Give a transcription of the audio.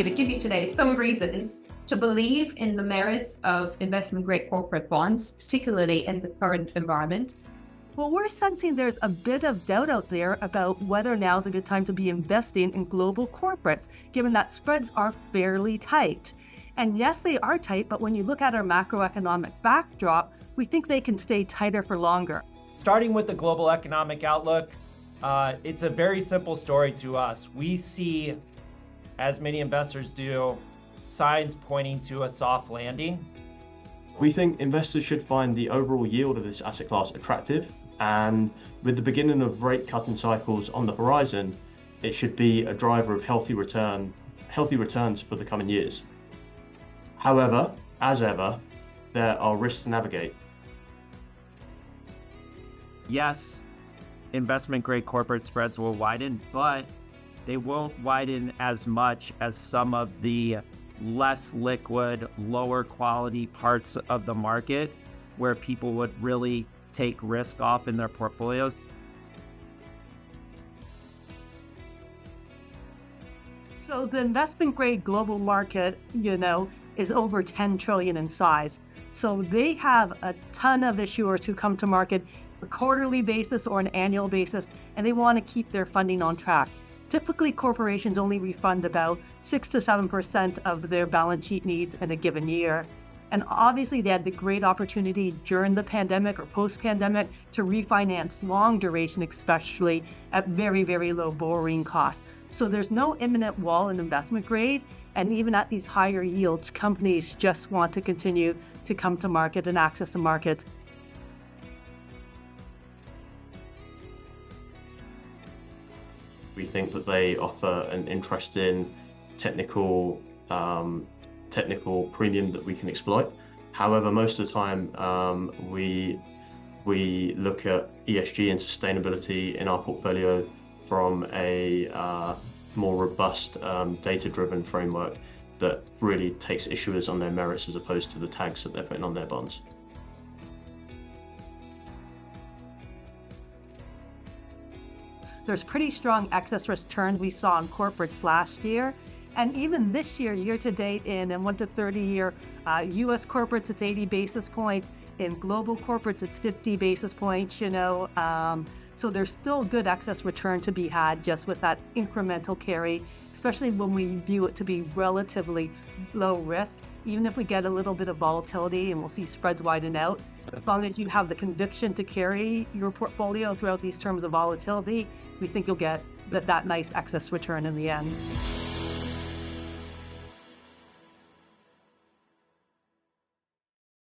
going to give you today some reasons to believe in the merits of investment-grade corporate bonds, particularly in the current environment. Well, we're sensing there's a bit of doubt out there about whether now's a good time to be investing in global corporates, given that spreads are fairly tight. And yes, they are tight, but when you look at our macroeconomic backdrop, we think they can stay tighter for longer. Starting with the global economic outlook, it's a very simple story to us. We see, as many investors do, signs pointing to a soft landing. We think investors should find the overall yield of this asset class attractive, and with the beginning of rate cutting cycles on the horizon, it should be a driver of healthy returns for the coming years. However, as ever, there are risks to navigate. Yes, investment-grade corporate spreads will widen, but they won't widen as much as some of the less liquid, lower quality parts of the market where people would really take risk off in their portfolios. So the investment grade global market, is over 10 trillion in size. So they have a ton of issuers who come to market on a quarterly basis or an annual basis, and they want to keep their funding on track. Typically, corporations only refund about 6 to 7% of their balance sheet needs in a given year. And obviously, they had the great opportunity during the pandemic or post-pandemic to refinance long duration, especially at very, very low borrowing costs. So there's no imminent wall in investment grade. And even at these higher yields, companies just want to continue to come to market and access the markets. We think that they offer an interesting technical premium that we can exploit. However, most of the time we look at ESG and sustainability in our portfolio from a more robust data-driven framework that really takes issuers on their merits as opposed to the tags that they're putting on their bonds. There's pretty strong excess returns we saw in corporates last year. And even this year, year to date, in 1 to 30 year, US corporates, it's 80 basis points. In global corporates, it's 50 basis points, So there's still good excess return to be had just with that incremental carry, especially when we view it to be relatively low risk. Even if we get a little bit of volatility and we'll see spreads widen out, as long as you have the conviction to carry your portfolio throughout these terms of volatility, we think you'll get that nice excess return in the end.